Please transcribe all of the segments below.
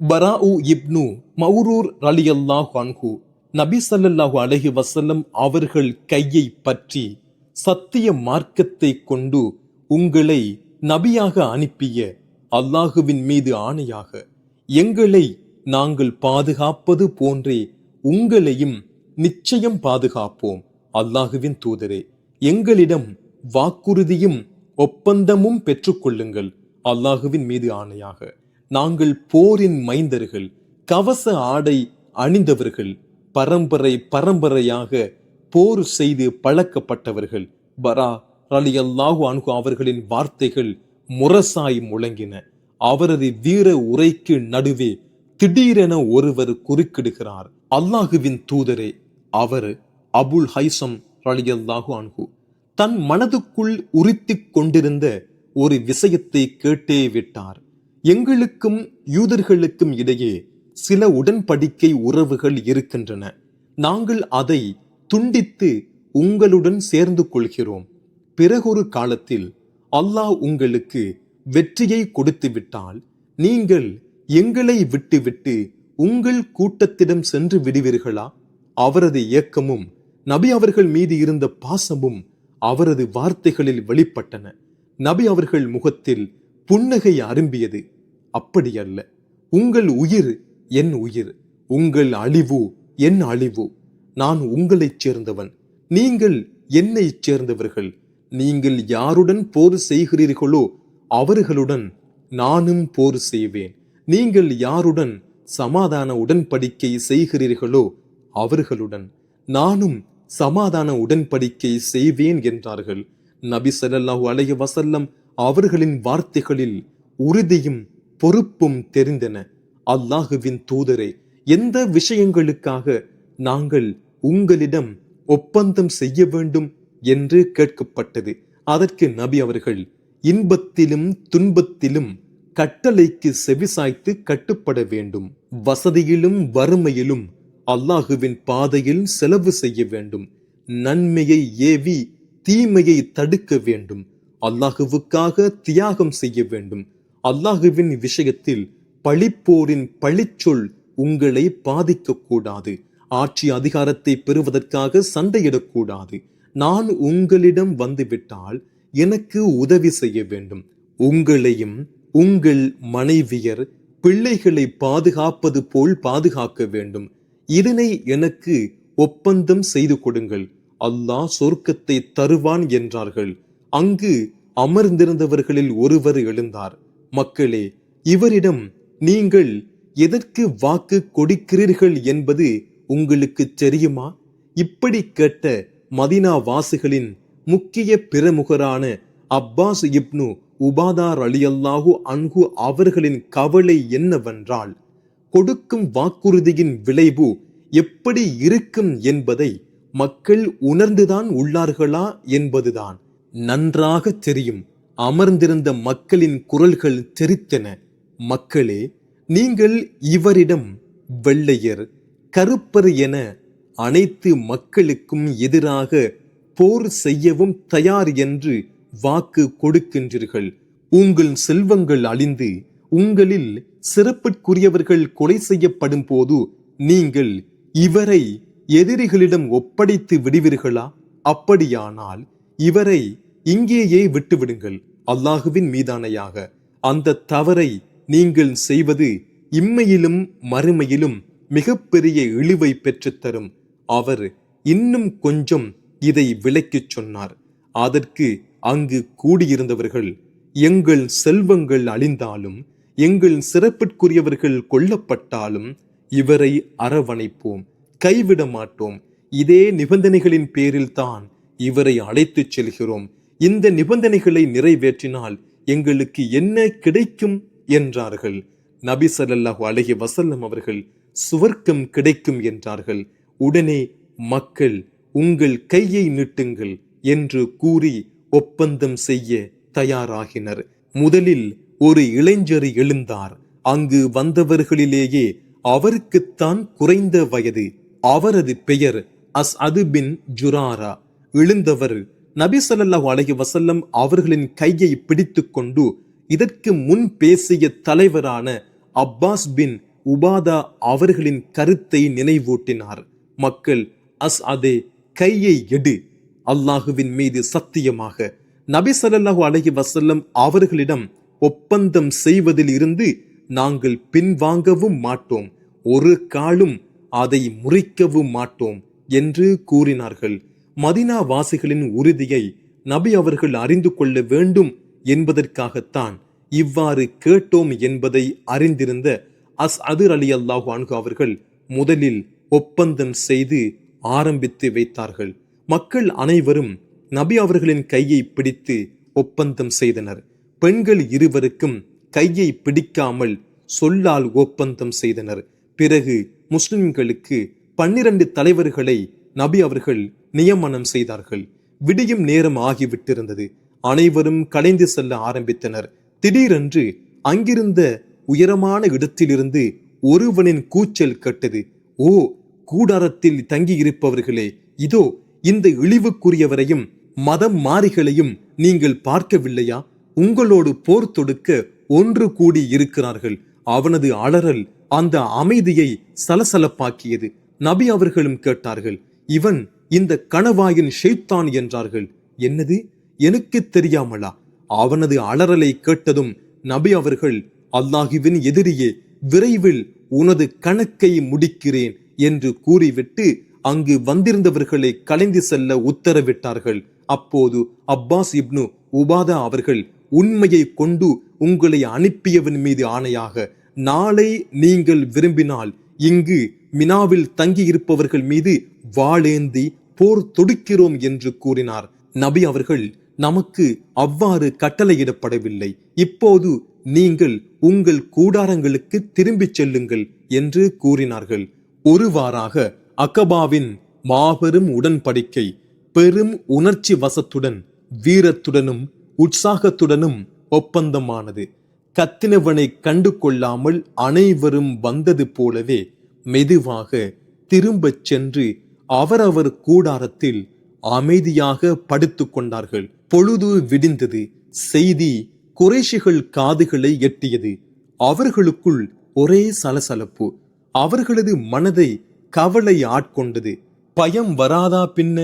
பராஉ இப்னு மௌரூர் ரலியல்லாஹு அன்ஹு நபி ஸல்லல்லாஹு அலைஹி வஸல்லம் அவர்கள் கையை பற்றி, சத்திய மார்க்கத்தை கொண்டு உங்களை நபியாக அனுப்பிய அல்லாஹுவின் மீது ஆணையாக, எங்களை நாங்கள் பாதுகாப்பது போன்றே உங்களையும் நிச்சயம் பாதுகாப்போம். அல்லாஹுவின் தூதரே, எங்களிடம் வாக்குறுதியும் ஒப்பந்தமும் பெற்றுக்கொள்ளுங்கள். அல்லாஹுவின் மீது ஆணையாக, நாங்கள் போரின் மைந்தர்கள், கவச ஆடை அணிந்தவர்கள், பரம்பரையாக போர் செய்து பழக்கப்பட்டவர்கள். பரா ரலியல்லாஹு அன்ஹு அவர்களின் வார்த்தைகள் முரசாய் முழங்கின. அவரது வீர உரைக்கு நடுவே திடீரென ஒருவர் குறுக்கிடுகிறார். அல்லாஹுவின் தூதரே, அவர் அபுல் ஹைசம் ரலியல்லாஹு அன்ஹு தன் மனதுக்குள் உரித்துக் கொண்டிருந்த ஒரு விஷயத்தை கேட்டே விட்டார். எங்களுக்கும் யூதர்களுக்கும் இடையே சில உடன்படிக்கை உறவுகள் இருக்கின்றன. நாங்கள் அதை துண்டித்து உங்களுடன் சேர்ந்து கொள்கிறோம். பிறகொரு காலத்தில் அல்லாஹ் உங்களுக்கு வெற்றியை கொடுத்து விட்டால், நீங்கள் எங்களை விட்டுவிட்டு உங்கள் கூட்டத்திடம் சென்று விடுவீர்களா? அவரது ஏக்கமும் நபி அவர்கள் மீது இருந்த பாசமும் அவரது வார்த்தைகளில் வெளிப்பட்டன. நபி அவர்கள் முகத்தில் புன்னகை அரும்பியது. அப்படியல்ல, உங்கள் உயிர் என் உயிர், உங்கள் அழிவு என் அழிவு. நான் உங்களைச் சேர்ந்தவன், நீங்கள் என்னைச் சேர்ந்தவர்கள். நீங்கள் யாருடன் போர் செய்கிறீர்களோ அவர்களுடன் நானும் போர் செய்வேன். நீங்கள் யாருடன் சமாதான உடன்படிக்கை செய்கிறீர்களோ அவர்களுடன் நானும் சமாதான உடன்படிக்கை செய்வேன் என்றார்கள். நபி ஸல்லல்லாஹு அலைஹி வஸல்லம் அவர்களின் வார்த்தைகளில் உறுதியும் பொறுப்பும் தெரிந்தன. அல்லாஹுவின் தூதரே, எந்த விஷயங்களுக்காக நாங்கள் உங்களிடம் ஒப்பந்தம் செய்ய வேண்டும் என்று கேட்கப்பட்டது. அதற்கு நபி அவர்கள், இன்பத்திலும் துன்பத்திலும் கட்டளைக்கு செவிசாய்த்து கட்டுப்பட வேண்டும். வசதியிலும் வறுமையிலும் அல்லாஹுவின் பாதையில் செலவு செய்ய வேண்டும். நன்மையை ஏவி தீமையை தடுக்க வேண்டும். அல்லாஹுவுக்காக தியாகம் செய்ய வேண்டும். அல்லாஹுவின் விஷயத்தில் பழிப்போரின் பழிச்சொல் உங்களை பாதிக்க கூடாது. ஆட்சி அதிகாரத்தை பெறுவதற்காக சண்டையிடக்கூடாது. நான் உங்களிடம் வந்துவிட்டால் எனக்கு உதவி செய்ய வேண்டும். உங்களையும் உங்கள் மனைவியர் பிள்ளைகளை பாதுகாப்பது போல் பாதுகாக்க வேண்டும். இதனை எனக்கு ஒப்பந்தம் செய்து கொடுங்கள். அல்லாஹ் சொர்க்கத்தை தருவான் என்றார்கள். அங்கு அமர்ந்திருந்தவர்களில் ஒருவர் எழுந்தார். மக்களே, இவரிடம் நீங்கள் எதற்கு வாக்கு கொடுக்கிறீர்கள் என்பது உங்களுக்கு தெரியுமா? இப்படி கேட்ட மதீனா வாசிகளின் முக்கிய பிரமுகரான அப்பாஸ் இப்னு உபாதா ரலியல்லாஹு அன்ஹு அவர்களின் கவலை என்னவென்றால், கொடுக்கும் வாக்குறுதியின் விளைவு எப்படி இருக்கும் என்பதை மக்கள் உணர்ந்துதான் உள்ளார்களா என்பதுதான். நன்றாக தெரியும். அமர்ந்திருந்த மக்களின் குரல்கள் தெரித்தன. மக்களே, நீங்கள் இவரிடம் வெள்ளையர் கருப்பர் என அனைத்து மக்களுக்கும் எதிராக போர் செய்யவும் தயார் என்று வாக்கு கொடுக்கின்றீர்கள். உங்கள் செல்வங்கள் அழிந்து உங்களில் சிறப்புக்குரியவர்கள் கொலை செய்யப்படும் போது நீங்கள் இவரை எதிரிகளிடம் ஒப்படைத்து விடுவீர்களா? அப்படியானால் இவரை இங்கேயே விட்டுவிடுங்கள். அல்லாஹுவின் மீதானையாக, அந்த தவறை நீங்கள் செய்வது இம்மையிலும் மறுமையிலும் மிகப்பெரிய இழிவை பெற்றுத்தரும். அவர் இன்னும் கொஞ்சம் இதை விளக்கிச் சொன்னார். அதற்கு அங்கு கூடியிருந்தவர்கள், எங்கள் செல்வங்கள் அழிந்தாலும் எங்கள் சிறப்பிற்குரியவர்கள் கொல்லப்பட்டாலும் இவரை அரவணைப்போம், கைவிட மாட்டோம். இதே நிபந்தனைகளின் பேரில் தான் இவரை அழைத்துச் செல்கிறோம். இந்த நிபந்தனைகளை நிறைவேற்றினால் எங்களுக்கு என்ன கிடைக்கும் என்றார்கள். நபி ஸல்லல்லாஹு அலைஹி வஸல்லம் அவர்கள் சுவர்க்கம் கிடைக்கும் என்றார்கள். உடனே மக்கள், உங்கள் கையை நீட்டுங்கள் என்று கூறி ஒப்பந்தம் செய்ய தயாராகினர். முதலில் ஒரு இளைஞர் எழுந்தார். அங்கு வந்தவர்களிலேயே அவருக்குத்தான் குறைந்த வயது. அவரது பெயர் அஸ்அது பின் ஜுராரா. எழுந்தவர் நபி ஸல்லல்லாஹு அலைஹி வஸல்லம் அவர்களின் கையை பிடித்து கொண்டு இதற்கு முன் பேசிய தலைவரான அப்பாஸ் பின் உபாதா அவர்களின் கருத்தை நினைவூட்டினார். மக்கள், அஸ்அதே, கையை எடு, அல்லாஹுவின் மீது சத்தியமாக நபி ஸல்லல்லாஹு அலைஹி வஸல்லம் அவர்களிடம் ஒப்பந்தம் செய்வதில் இருந்து நாங்கள் பின்வாங்கவும் மாட்டோம், ஒரு காலும் அதை முறிக்கவும் மாட்டோம் என்று கூறினார்கள். மதீனா வாசிகளின் உறுதியை நபி அவர்கள் அறிந்து கொள்ள வேண்டும் என்பதற்காகத்தான் இவ்வாறு கேட்டோம் என்பதை அறிந்திருந்த அஸ்அது ரலியல்லாஹு அன்ஹு அவர்கள் முதலில் ஒப்பந்தம் செய்து ஆரம்பித்து வைத்தார்கள். மக்கள் அனைவரும் நபி அவர்களின் கையை பிடித்து ஒப்பந்தம் செய்தனர். பெண்கள் இருவருக்கும் கையை பிடிக்காமல் சொல்லால் ஒப்பந்தம் செய்தனர். பிறகு முஸ்லிம்களுக்கு 12 தலைவர்களை நபி அவர்கள் நியமனம் செய்தார்கள். விடியும் நேரம் ஆகிவிட்டிருந்தது. அனைவரும் கலைந்து செல்ல ஆரம்பித்தனர். திடீரென்று அங்கிருந்த உயரமான இடத்திலிருந்து ஒருவனின் கூச்சல் கேட்டது. ஓ கூடாரத்தில் தங்கியிருப்பவர்களே, இதோ இந்த இழிவுக்குரியவரையும் மதம் மாறிகளையும் நீங்கள் பார்க்கவில்லையா? உங்களோடு போர் தொடுக்க ஒன்று கூடி இருக்கிறார்கள். அவனது அலறல் அந்த அமைதியை சலசலப்பாக்கியது. நபி அவர்களும் கேட்டார்கள், இவன் இந்த கணவாயின் ஷைத்தான் என்றார்கள். என்னது, எனக்கு தெரியாமலா? அவனது அலறலை கேட்டதும் நபி அவர்கள், அல்லாஹுவின் எதிரியே, விரைவில் உனது கணக்கை முடிக்கிறேன் என்று கூறிவிட்டு அங்கு வந்திருந்தவர்களை கலைந்து செல்ல உத்தரவிட்டார்கள். அப்போது அப்பாஸ் இப்னு உபாதா அவர்கள், உண்மையை கொண்டு உங்களை அனுப்பியவன் மீது ஆணையாக, நாளை நீங்கள் விரும்பினால் இங்கு மினாவில் தங்கியிருப்பவர்கள் மீது வாளேந்தி போர் தொடுக்கிறோம் என்று கூறினார். நபி அவர்கள், நமக்கு அவ்வாறு கட்டளையிடப்படவில்லை, இப்போது நீங்கள் உங்கள் கூடாரங்களுக்கு திரும்பிச் செல்லுங்கள் என்று கூறினார்கள். ஒருவாறாக அகபாவின் மாபெரும் உடன்படிக்கை பெரும் உணர்ச்சி வசத்துடன், வீரத்துடனும் உற்சாகத்துடனும் ஒப்பந்தமானது. கத்தினவனை கண்டு கொள்ளாமல் அனைவரும் வந்தது போலவே மெதுவாக திரும்பச் சென்று அவரவர் கூடாரத்தில் அமைதியாக படுத்து கொண்டார்கள். பொழுது விடிந்தது. செய்தி குறைஷிகள் காதுகளை எட்டியது. அவர்களுக்குள் ஒரே சலசலப்பு. அவர்களது மனதை கவலை ஆட்கொண்டது. பயம் வராதா பின்ன?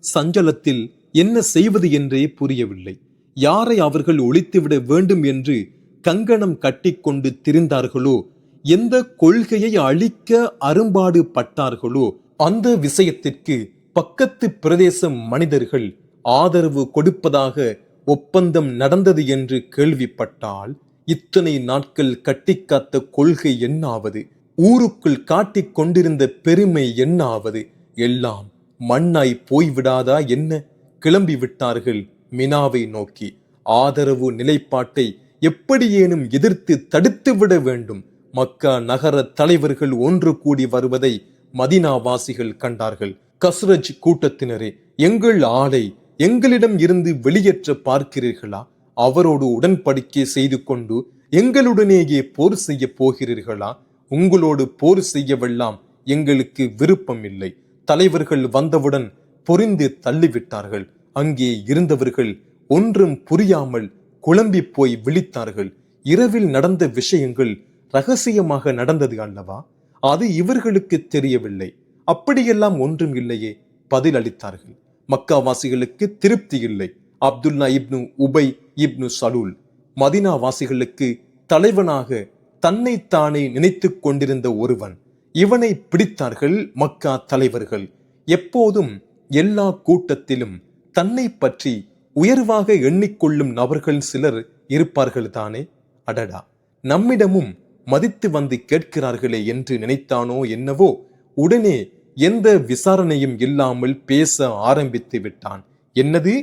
சஞ்சலத்தில் என்ன செய்வது என்றே புரியவில்லை. யாரை அவர்கள் ஒழித்துவிட வேண்டும் என்று கங்கணம் கட்டிக்கொண்டு திரிந்தார்களோ, எந்த கொள்கையை அழிக்க அரும்பாடு பட்டார்களோ, அந்த விஷயத்திற்கு பக்கத்து பிரதேச மனிதர்கள் ஆதரவு கொடுப்பதாக ஒப்பந்தம் நடந்தது என்று கேள்விப்பட்டால், இத்தனை நாட்கள் கட்டிக்காத்த கொள்கை என்னாவது? ஊருக்குள் காட்டிக் கொண்டிருந்த பெருமை என்னாவது? எல்லாம் மண்ணாய் போய்விடாதா என்ன? கிளம்பி விட்டார்கள் மினாவை நோக்கி. ஆதரவு நிலைப்பாட்டை எப்படியேனும் எதிர்த்து தடுத்துவிட வேண்டும். மக்கா நகர தலைவர்கள் ஒன்று கூடி வருவதை மதீனாவாசிகள் கண்டார்கள். கஸ்ரஜ் கூட்டத்தினரே, எங்கள் ஆளை எங்களிடம் இருந்து வெளியேற்ற பார்க்கிறீர்களா? அவரோடு உடன்படிக்கை செய்து கொண்டு எங்களுடனேயே போர் செய்ய போகிறீர்களா? உங்களோடு போர் செய்யவெல்லாம் எங்களுக்கு விருப்பம் இல்லை. தலைவர்கள் வந்தவுடன் பொறிந்து தள்ளிவிட்டார்கள். அங்கே இருந்தவர்கள் ஒன்றும் புரியாமல் குழம்பி போய் விழித்தார்கள். இரவில் நடந்த விஷயங்கள் ரகசியமாக நடந்தது அல்லவா? அது இவர்களுக்கு தெரியவில்லை. அப்படியெல்லாம் ஒன்றும் இல்லையே, பதில் அளித்தார்கள். மக்காவாசிகளுக்கு திருப்தி இல்லை. அப்துல்லா இப்னு உபை இப்னு சலூல் மதீனாவாசிகளுக்கு தலைவனாக தன்னைத்தானே நினைத்து கொண்டிருந்த ஒருவன். இவனை பிடித்தார்கள் மக்கா தலைவர்கள். எப்போதும் எல்லா கூட்டத்திலும் தன்னை பற்றி உயர்வாக எண்ணிக்கொள்ளும் நபர்கள் சிலர் இருப்பார்கள் தானே. அடடா, நம்மிடமும் மதித்து வந்து கேட்கிறார்களே என்று நினைத்தானோ என்னவோ, உடனே எந்த விசாரணையும் இல்லாமல் பேச ஆரம்பித்து விட்டான். என்னது,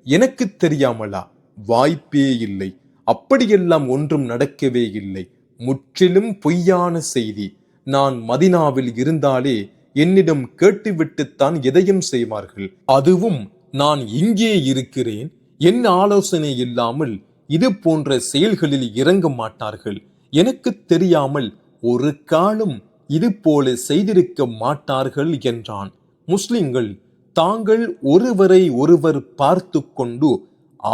எனக்கு தெரியாமலா? வாய்ப்பே இல்லை. அப்படியெல்லாம் ஒன்றும் நடக்கவே இல்லை. முற்றிலும் பொய்யான செய்தி. நான் மதீனாவில் இருந்தாலே என்னிடம் கேட்டுவிட்டுத்தான் எதையும் செய்வார்கள். அதுவும் நான் இங்கே இருக்கிறேன். என் ஆலோசனை இல்லாமல் இது போன்ற செயல்களில் இறங்க மாட்டார்கள். எனக்கு தெரியாமல் ஒரு காலம் இது போல செய்திருக்க மாட்டார்கள் என்றான். முஸ்லிம்கள் தாங்கள் ஒருவரை ஒருவர் பார்த்து கொண்டு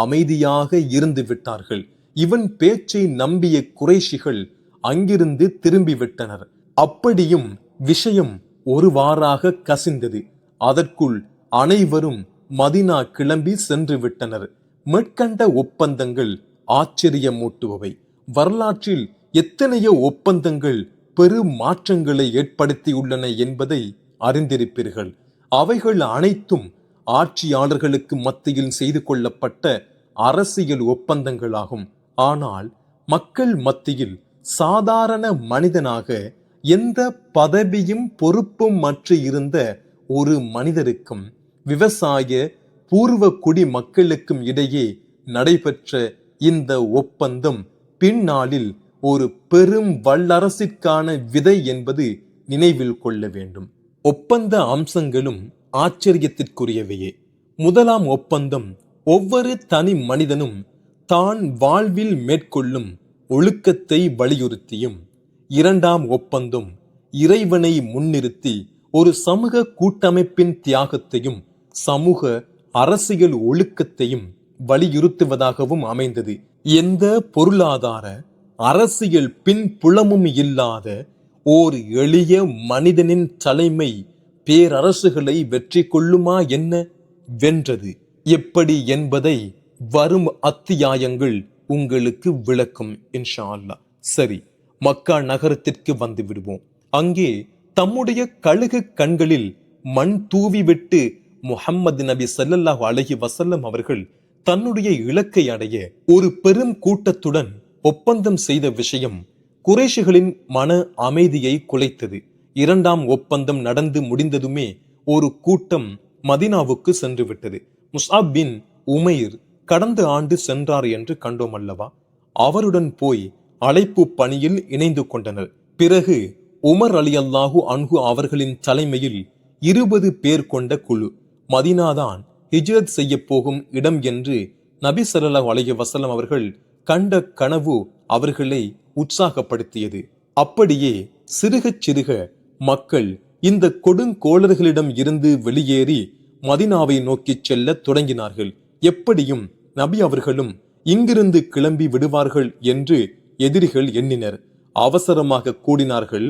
அமைதியாக இருந்து விட்டார்கள். இவன் பேச்சை நம்பிய குறைஷிகள் அங்கிருந்து திரும்பிவிட்டனர். அப்படியும் விஷயம் ஒருவாறாக கசிந்தது. அதற்குள் அனைவரும் மதீனா கிளம்பி சென்று விட்டனர். மேற்கண்ட ஒப்பந்தங்கள் ஆச்சரியமூட்டுபவை. வரலாற்றில் எத்தனையோ ஒப்பந்தங்கள் பெரும் மாற்றங்களை ஏற்படுத்தியுள்ளன என்பதை அறிந்திருப்பீர்கள். அவைகள் அனைத்தும் ஆட்சியாளர்களுக்கு மத்தியில் செய்து கொள்ளப்பட்ட அரசியல் ஒப்பந்தங்களாகும். ஆனால் மக்கள் மத்தியில் சாதாரண மனிதனாக எந்த பதவியும் பொறுப்பும் மற்ற இருந்த ஒரு மனிதருக்கும் விவசாய பூர்வ குடி மக்களுக்கும் இடையே நடைபெற்ற இந்த ஒப்பந்தம் பின்னாளில் ஒரு பெரும் வல்லரசிற்கான விதை என்பது நினைவில் கொள்ள வேண்டும். ஒப்பந்த அம்சங்களும் ஆச்சரியத்திற்குரியவையே. முதலாம் ஒப்பந்தம் ஒவ்வொரு தனி மனிதனும் தான் வாழ்வில் மேற்கொள்ளும் ஒழுக்கத்தை வலியுறுத்தியும், இரண்டாம் ஒப்பந்தம் இறைவனை முன்னிறுத்தி ஒரு சமூக கூட்டமைப்பின் தியாகத்தையும் சமூக அரசியல் ஒழுக்கத்தையும் வலியுறுத்துவதாகவும் அமைந்தது. எந்த பொருளாதார அரசியல் பின்புலமும் இல்லாத ஓர் எளிய மனிதனின் தலைமை பேரரசுகளை வெற்றி கொள்ளுமா என்ன? வென்றது எப்படி என்பதை வரும் அத்தியாயங்கள் உங்களுக்கு விளக்கும் இன்ஷா அல்லாஹ். சரி, மக்கா நகரத்திற்கு வந்து விடுவோம். அங்கே தம்முடைய கழுகு கண்களில் மண் தூவிவிட்டு முஹம்மது நபி ஸல்லல்லாஹு அலைஹி வஸல்லம் அவர்கள் தன்னுடைய இலக்கை அடைய ஒரு பெரும் கூட்டத்துடன் ஒப்பந்தம் செய்த விஷயம் குறைஷிகளின் மன அமைதியை குலைத்தது. இரண்டாம் ஒப்பந்தம் நடந்து முடிந்ததுமே ஒரு கூட்டம் மதீனாவுக்கு சென்று விட்டது. முஸ்அப் பின் உமைர் கடந்த ஆண்டு சென்றார் என்று கண்டோம் அல்லவா? அவருடன் போய் அழைப்பு பணியில் இணைந்து கொண்டனர். பிறகு உமர் ரலியல்லாஹு அன்ஹு அவர்களின் தலைமையில் 20 பேர் கொண்ட குழு மதீனாதான் ஹிஜ்ரத் செய்ய போகும் இடம் என்று நபி ஸல்லல்லாஹு அலைஹி வஸல்லம் அவர்கள் கண்ட கனவு அவர்களை உற்சாகப்படுத்தியது. அப்படியே சிறுக சிறுக மக்கள் இந்த கொடுங்கோளர்களிடம் இருந்து வெளியேறி மதீனாவை நோக்கி செல்ல தொடங்கினார்கள். எப்படியும் நபி அவர்களும் இங்கிருந்து கிளம்பி விடுவார்கள் என்று எதிரிகள் எண்ணினர். அவசரமாக கூடினார்கள்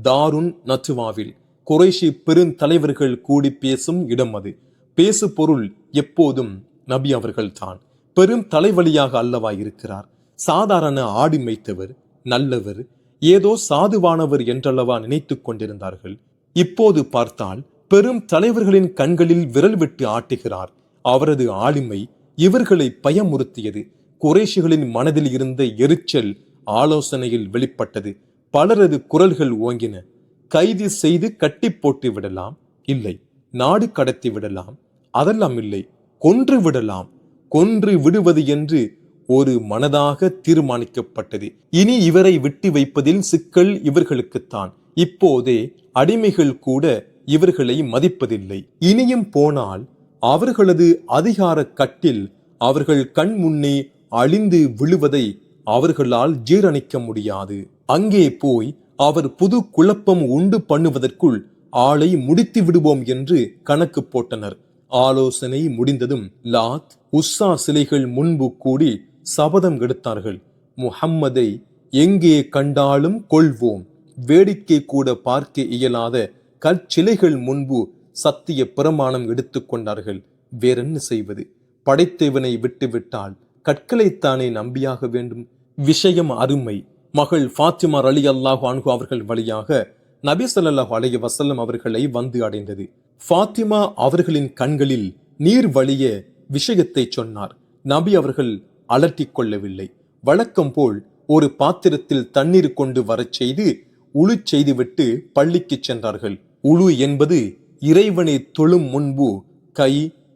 தாருன் நத்வாவில். குறைஷி பெருந்தலைவர்கள் கூடி பேசும் இடம் அது. பேசு பொருள் எப்போதும் நபி அவர்கள் தான். பெரும் தலைவலியாக அல்லவா இருக்கிறார். சாதாரண ஆடி மேய்த்தவர், நல்லவர், ஏதோ சாதுவானவர் என்றல்லவா நினைத்துக் கொண்டிருந்தார்கள். இப்போது பார்த்தால் பெரும் தலைவர்களின் கண்களில் விரல் விட்டு ஆட்டுகிறார். அவரது ஆளுமை இவர்களை பயமுறுத்தியது. குறைஷிகளின் மனதில் இருந்த எரிச்சல் ஆலோசனையில் வெளிப்பட்டது. பலரது குரல்கள் ஓங்கின. கைது செய்து கட்டி போட்டு விடலாம், இல்லை நாடு கடத்தி விடலாம், அதெல்லாம் இல்லை கொன்று விடலாம். கொன்று விடுவது என்று ஒரு மனதாக தீர்மானிக்கப்பட்டது. இனி இவரை விட்டு வைப்பதில் சிக்கல் இவர்களுக்குத்தான். இப்போதே அடிமைகள் கூட இவர்களை மதிப்பதில்லை. இனியும் போனால் அவர்களது அதிகார கட்டில் அவர்கள் கண் முன்னே அழிந்து விழுவதை அவர்களால் ஜீரணிக்க முடியாது. அங்கே போய் அவர் புது குழப்பம் உண்டு பண்ணுவதற்குள் ஆளை முடித்து விடுவோம் என்று கணக்கு போட்டனர். ஆலோசனை முடிந்ததும் லாத் உஸ்ஸா சிலைகள் முன்பு கூடி சபதம் எடுத்தார்கள். முஹம்மதை எங்கே கண்டாலும் கொள்வோம். வேடிக்கை கூட பார்க்க இயலாத கற்சிலைகள் முன்பு சத்திய பிரமாணம் எடுத்துக் கொண்டார்கள். வேறென்ன செய்வது? படைத்தவனை விட்டுவிட்டால் கற்களைத்தானே நம்பியாக வேண்டும். விஷயம் அருமை. மகள் ஃபாத்திமா ரலியல்லாஹு அன்ஹு அவர்கள் வழியாக நபி ஸல்லல்லாஹு அலைஹி வஸல்லம் அவர்களை வந்து அடைந்தது. ஃபாத்திமா அவர்களின் கண்களில் நீர் வழிய விஷயத்தை சொன்னார். நபி அவர்கள் அலட்டிக் கொள்ளவில்லை. வழக்கம் போல் ஒரு பாத்திரத்தில் தண்ணீர் கொண்டு வரச் செய்து உழு செய்துவிட்டு பள்ளிக்கு சென்றார்கள். உழு என்பது இறைவனை தொழும் முன்பு கை,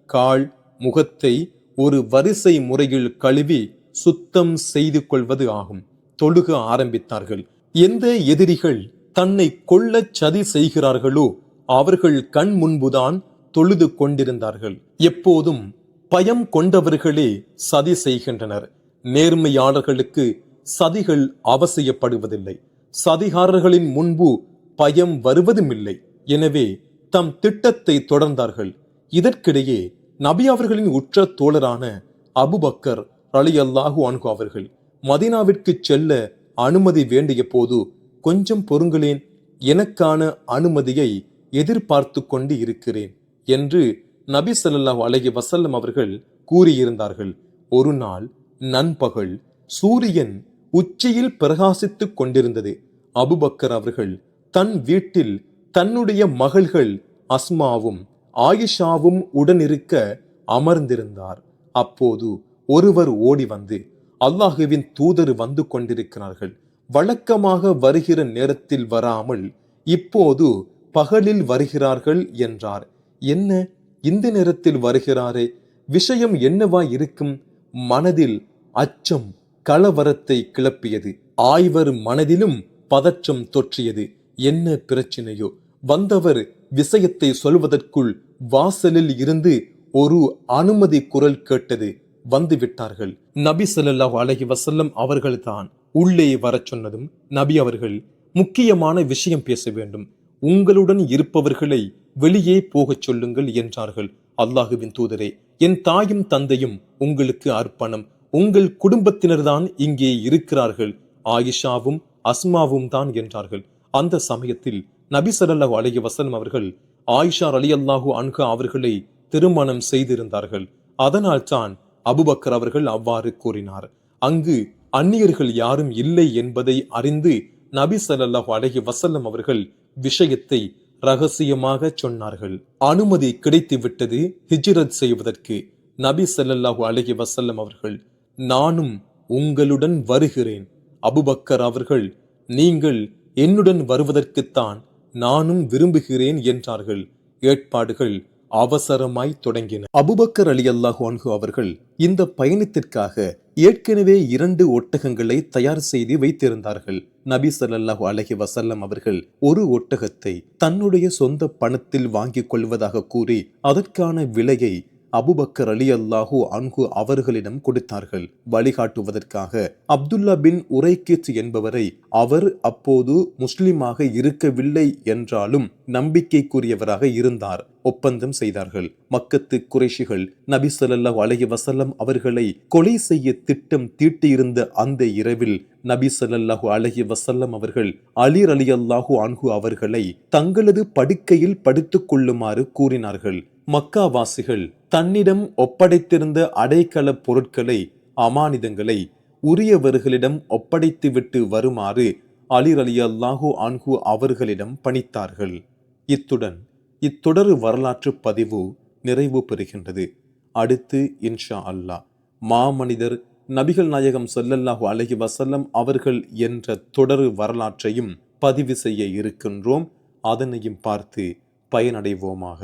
கால், முகத்தை ஒரு வரிசை முறையில் கழுவி சுத்தம் செய்து கொள்வது ஆகும். தொழுக ஆரம்பித்தார்கள். எந்த எதிரிகள் தன்னை கொல்ல சதி செய்கிறார்களோ அவர்கள் கண் முன்புதான் தொழுது கொண்டிருந்தார்கள். எப்போதும் பயம் கொண்டவர்களே சதி செய்கின்றனர். நேர்மையாளர்களுக்கு சதிகள் அவசியப்படுவதில்லை. சதிகாரர்களின் முன்பு பயம் வருவதுமில்லை. எனவே தம் திட்டத்தை தொடர்ந்தார்கள். இதற்கிடையே நபி அவர்களின் உற்ற தோழரான அபுபக்கர் ரலியல்லாஹு அன்ஹு அவர்கள் மதீனாவிற்கு செல்ல அனுமதி வேண்டிய போது, கொஞ்சம் பொறுங்களேன், எனக்கான அனுமதியை எதிர்பார்த்து கொண்டு இருக்கிறேன் என்று நபி ஸல்லல்லாஹு அலைஹி வஸல்லம் அவர்கள் கூறியிருந்தார்கள். ஒரு நாள் நண்பகல் சூரியன் உச்சியில் பிரகாசித்துக் கொண்டிருந்தது. அபூபக்கர் அவர்கள் தன் வீட்டில் தன்னுடைய மகள்கள் அஸ்மாவும் ஆயிஷாவும் உடனிருக்க அமர்ந்திருந்தார். அப்போது ஒருவர் ஓடி வந்து, அல்லாஹுவின் தூதர் வந்து கொண்டிருக்கிறார்கள், வழக்கமாக வருகிற நேரத்தில் வராமல் இப்போது பகலில் வருகிறார்கள் என்றார். என்ன, இந்த நேரத்தில் வருகிறாரே, விஷயம் என்னவா இருக்கும்? மனதில் அச்சம் கலவரத்தை கிளப்பியது. ஆய்வர் மனதிலும் பதற்றம் தொற்றியது. என்ன பிரச்சனையோ? வந்தவர் விஷயத்தை சொல்வதற்குள் வாசலில் இருந்து ஒரு அனுமதி குரல் கேட்டது. வந்து விட்டார்கள். நபி ஸல்லல்லாஹு அலைஹி வஸல்லம் அவர்கள்தான் உள்ளே வரச் சொன்னதும், நபி அவர்கள், முக்கியமான விஷயம் பேச வேண்டும், உங்களுடன் இருப்பவர்களை வெளியே போகச் சொல்லுங்கள் என்றார்கள். அல்லாஹுவின் தூதரே, என் தாயும் தந்தையும் உங்களுக்கு அர்ப்பணம், உங்கள் குடும்பத்தினர்தான் இங்கே இருக்கிறார்கள், ஆயிஷாவும் அஸ்மாவும் தான் என்றார்கள். அந்த சமயத்தில் நபி ஸல்லல்லாஹு அலைஹி வஸல்லம் அவர்கள் ஆயிஷா ரலியல்லாஹு அன்ஹா அவர்களை திருமணம் செய்திருந்தார்கள். அதனால் தான் அபூபக்கர் அவர்கள் அவ்வாறு கூறினார். அங்கு அந்நியர்கள் யாரும் இல்லை என்பதை அறிந்து நபி ஸல்லல்லாஹு அலைஹி வஸல்லம் அவர்கள் விஷயத்தை ரகசியமாக சொன்னார்கள். அனுமதி கிடைத்து விட்டது ஹிஜ்ரத் செய்வதற்கு. நபி ஸல்லல்லாஹு அலைஹி வஸல்லம் அவர்கள், நானும் உங்களுடன் வருகிறேன். அபூபக்கர் அவர்கள், நீங்கள் என்னுடன் வருவதற்குத்தான் நானும் விரும்புகிறேன் என்றார்கள். ஏற்பாடுகள் அவசரமாய் தொடங்கின. அபூபக்கர் ரலியல்லாஹு அன்ஹு அவர்கள் இந்த பயணத்திற்காக ஏற்கனவே 2 ஒட்டகங்களை தயார் செய்து வைத்திருந்தார்கள். நபி ஸல்லல்லாஹு அலைஹி வஸல்லம் அவர்கள் ஒரு ஒட்டகத்தை தன்னுடைய சொந்த பணத்தில் வாங்கிக் கொள்வதாக கூறி அதற்கான விலையை அபூபக்கர் ரலியல்லாஹு அன்ஹு அவர்களிடம் கொடுத்தார்கள். வழிகாட்டுவதற்காக அப்துல்லா பின் உரைக்கித் என்பவரை, அவர் அப்போது முஸ்லிமாக இருக்கவில்லை என்றாலும் நம்பிக்கைக்குரியவராக இருந்தார், ஒப்பந்தம் செய்தார்கள். மக்கத்து குறைஷிகள் நபி ஸல்லல்லாஹு அலைஹி வஸல்லம் அவர்களை கொலை செய்ய திட்டம் தீட்டியிருந்த அந்த இரவில் நபி ஸல்லல்லாஹு அலைஹி வஸல்லம் அவர்கள் அலி ரலியல்லாஹு அன்ஹு அவர்களை தங்களது படுக்கையில் படுத்துக் கொள்ளுமாறு கூறினார்கள். மக்காவாசிகள் தன்னிடம் ஒப்படைத்திருந்த அடைக்கல பொருட்களை, அமானிதங்களை உரியவர்களிடம் ஒப்படைத்துவிட்டு வருமாறு அலி ரலியல்லாஹு அன்ஹு அவர்களிடம் பணித்தார்கள். இத்துடன் இத்தொடர் வரலாற்று பதிவு நிறைவு பெறுகின்றது. அடுத்து இன்ஷா அல்லாஹ் மாமனிதர் நபிகள் நாயகம் ஸல்லல்லாஹு அலைஹி வஸல்லம் அவர்கள் என்ற தொடர் வரலாற்றையும் பதிவு செய்ய இருக்கின்றோம். அதனையும் பார்த்து பயனடைவோமாக.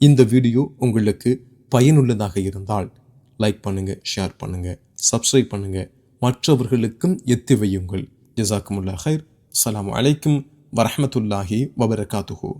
இந்த வீடியோ உங்களுக்கு பயனுள்ளதாக இருந்தால் லைக் பண்ணுங்க, ஷேர் பண்ணுங்க, சப்ஸ்கிரைப் பண்ணுங்க, மற்றவர்களுக்கும் எத்தி வையுங்கள். ஜஸாக்குமுல்லாஹ் ஹைர். அஸ்ஸலாமு அலைக்கும் வரஹ்மத்துல்லாஹி வபரகாத்துஹு.